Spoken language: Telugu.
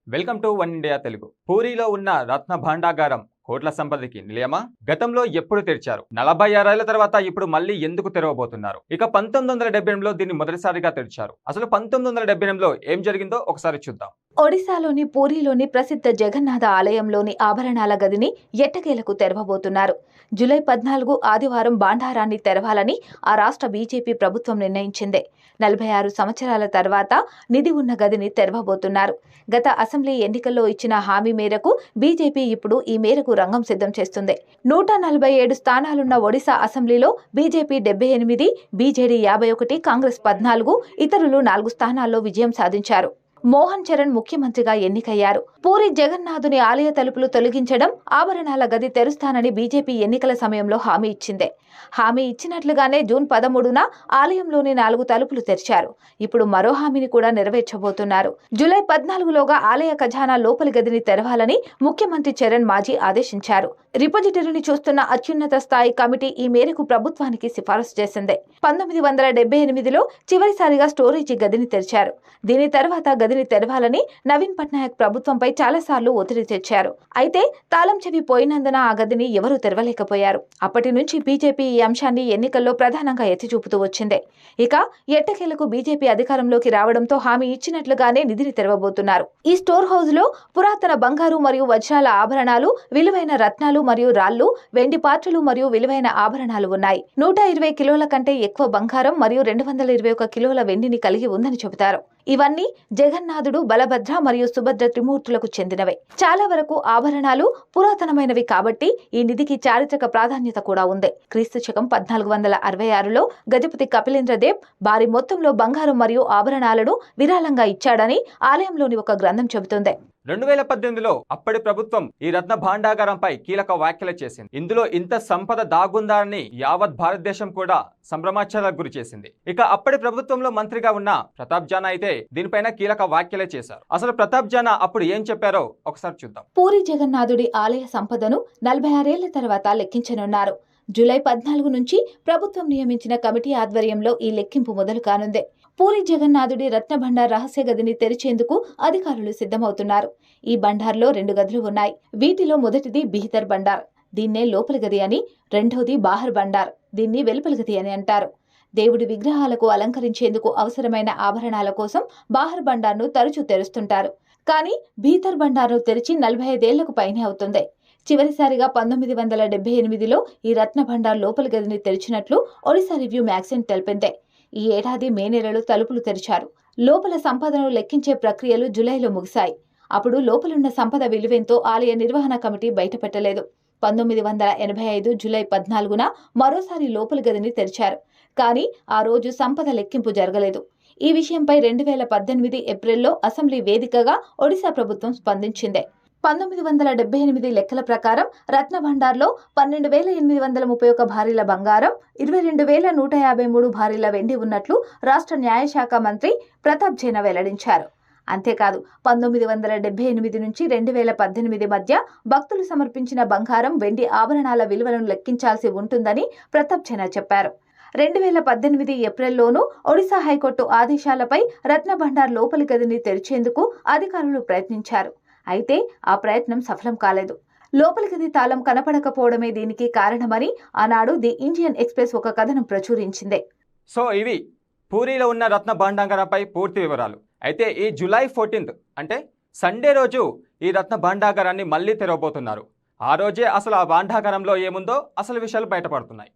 Welcome to one India Telugu. పూరిలో ఉన్న రత్న భాండాగారం కోట్ల సంపదకి నిలయమా? గతంలో ఎప్పుడు తెరిచారు? 46 ఏళ్ల తర్వాత ఇప్పుడు మళ్ళీ ఎందుకు తెరవబోతున్నారు? ఇక 1978లో దీన్ని మొదటిసారిగా తెరిచారు. అసలు 1978లో ఏం జరిగిందో ఒకసారి చూద్దాం. ఒడిశాలోని పూరిలోని ప్రసిద్ధ జగన్నాథ ఆలయంలోని ఆభరణాల గదిని ఎట్టకేలకు తెరవబోతున్నారు. జూలై 14 ఆదివారం భాండారాన్ని తెరవాలని ఆ రాష్ట్ర బీజేపీ ప్రభుత్వం నిర్ణయించింది. 46 సంవత్సరాల తర్వాత నిధి ఉన్న గదిని తెరవబోతున్నారు. గత అసెంబ్లీ ఎన్నికల్లో ఇచ్చిన హామీ మేరకు బీజేపీ ఇప్పుడు ఈ మేరకు రంగం సిద్ధం చేస్తుంది. 147 స్థానాలున్న ఒడిశా అసెంబ్లీలో బీజేపీ 78, బీజేడీ 51, కాంగ్రెస్ 14, ఇతరులు 4 స్థానాల్లో విజయం సాధించారు. మోహన్ చరణ్ ముఖ్యమంత్రిగా ఎన్నికయ్యారు. పూరి జగన్నాథుని ఆలయ తలుపులు తొలగించడం, ఆభరణాల గది తెరుస్తానని బీజేపీ ఎన్నికల సమయంలో హామీ ఇచ్చింది. హామీ ఇచ్చినట్లుగానే జూన్ 13న ఆలయంలోని 4 తలుపులు తెరిచారు. ఇప్పుడు మరో హామీని కూడా నెరవేర్చబోతున్నారు. జూలై 14లోగా ఆలయ ఖజానా లోపలి గదిని తెరవాలని ముఖ్యమంత్రి చరణ్ మాజీ ఆదేశించారు. రిపోజిటరీని చూస్తున్న అత్యున్నత స్థాయి కమిటీ ఈ మేరకు ప్రభుత్వానికి సిఫారసు చేసింది. 1978లో చివరిసారిగా స్టోరేజీ గదిని తెరిచారు. దీని తర్వాత గదిని తెరవాలని నవీన్ పట్నాయక్ ప్రభుత్వంపై చాలాసార్లు ఒత్తిడి తెచ్చారు. అయితే తాళం చెవి పోయినందున ఆ గదిని ఎవరూ తెరవలేకపోయారు. అప్పటి నుంచి బీజేపీ ఈ అంశాన్ని ఎన్నికల్లో ప్రధానంగా ఎత్తిచూపుతూ వచ్చింది. ఇక ఎట్టకేలకు బీజేపీ అధికారంలోకి రావడంతో హామీ ఇచ్చినట్లుగానే నిధిని తెరవబోతున్నారు. ఈ స్టోర్ హౌస్ లో పురాతన బంగారు మరియు వజ్రాల ఆభరణాలు, విలువైన రత్నాలు మరియు రాళ్లు, వెండి పాత్రలు మరియు విలువైన ఆభరణాలు ఉన్నాయి. 120 కిలోల కంటే ఎక్కువ బంగారం మరియు 221 కిలోల వెండిని కలిగి ఉందని చెబుతారు. ఇవన్నీ జగన్నాథుడు, బలభద్ర మరియు సుభద్ర త్రిమూర్తులకు చెందినవే. చాలా వరకు ఆభరణాలు పురాతనమైనవి కాబట్టి ఈ నిధికి చారిత్రక ప్రాధాన్యత కూడా ఉంది. క్రీస్తు శకం 1466లో గజపతి కపిలేంద్రదేవ్ భారీ మొత్తంలో బంగారం మరియు ఆభరణాలను విరాళంగా ఇచ్చాడని ఆలయంలోని ఒక గ్రంథం చెబుతుంది. 2018లో అప్పటి ప్రభుత్వం ఈ రత్న భాండాగారంపై కీలక వ్యాఖ్యలు చేసింది. ఇందులో ఇంత సంపద దాగుందని యావత్ భారతదేశం కూడా సంభ్రమాచారాలకు గురి చేసింది. ఇక అప్పటి ప్రభుత్వంలో మంత్రిగా ఉన్న ప్రతాప్ జానా అయితే దీనిపైన కీలక వ్యాఖ్యలే చేశారు. అసలు ప్రతాప్ జానా అప్పుడు ఏం చెప్పారో ఒకసారి చూద్దాం. పూరి జగన్నాథుడి ఆలయ సంపదను 46 ఏళ్ల తర్వాత లెక్కించనున్నారు. జూలై 14 నుంచి ప్రభుత్వం నియమించిన కమిటీ ఆధ్వర్యంలో ఈ లెక్కింపు మొదలు కానుంది. పూరి జగన్నాథుడి రత్న భండార్ రహస్య గదిని తెరిచేందుకు అధికారులు సిద్ధమవుతున్నారు. ఈ బండార్లో 2 గదులు ఉన్నాయి. వీటిలో మొదటిది బీహతర్ బండార్, దీన్నే లోపలి గది అని, రెండోది బాహర్ బండార్, దీన్ని వెలుపలి గది అని అంటారు. దేవుడి విగ్రహాలకు అలంకరించేందుకు అవసరమైన ఆభరణాల కోసం బాహర్ బండార్ను తరచూ తెరుస్తుంటారు. కానీ భీతర్ బండార్ను తెరిచి 45 ఏళ్లకు పైనే అవుతుంది. చివరిసారిగా 1978లో ఈ రత్న భండార్ లోపలి గదిని తెరిచినట్లు ఒడిశా రివ్యూ మ్యాగజైన్ తెలిపింది. ఈ ఏడాది మే నెలలో తలుపులు తెరిచారు. లోపల సంపదను లెక్కించే ప్రక్రియలు జూలైలో ముగిశాయి. అప్పుడు లోపలున్న సంపద విలువెంతో ఆలయ నిర్వహణ కమిటీ బయటపెట్టలేదు. 1985 జూలై 14న మరోసారి లోపలి గదిని తెరిచారు. కానీ ఆ రోజు సంపద లెక్కింపు జరగలేదు. ఈ విషయంపై 2018 ఏప్రిల్లో అసెంబ్లీ వేదికగా ఒడిశా ప్రభుత్వం స్పందించింది. 1978 లెక్కల ప్రకారం రత్న భండార్లో 12,831 భారీల బంగారం, 22,153 భారీల వెండి ఉన్నట్లు రాష్ట్ర న్యాయశాఖ మంత్రి ప్రతాప్ జైనా వెల్లడించారు. అంతేకాదు 1978 నుంచి 2018 మధ్య భక్తులు సమర్పించిన బంగారం, వెండి ఆభరణాల విలువలను లెక్కించాల్సి ఉంటుందని ప్రతాప్ జైనా చెప్పారు. 2018 ఏప్రిల్లోనూ ఒడిశా హైకోర్టు ఆదేశాలపై రత్న భండార్ లోపలి గదిని తెరిచేందుకు అధికారులు ప్రయత్నించారు. అయితే ఆ ప్రయత్నం సఫలం కాలేదు. లోపలి గది తాళం కనపడకపోవడమే దీనికి కారణమని ఆనాడు ది ఇండియన్ ఎక్స్ప్రెస్ ఒక కథనం ప్రచురించింది. సో ఇవి పూరిలో ఉన్న రత్న భాండాగారంపై పూర్తి వివరాలు. అయితే ఈ జూలై 14 అంటే సండే రోజు ఈ రత్న భాండాగారాన్ని మళ్ళీ తెరవబోతున్నారు. ఆ రోజే అసలు ఆ భాండాగారంలో ఏముందో అసలు విషయాలు బయటపడుతున్నాయి.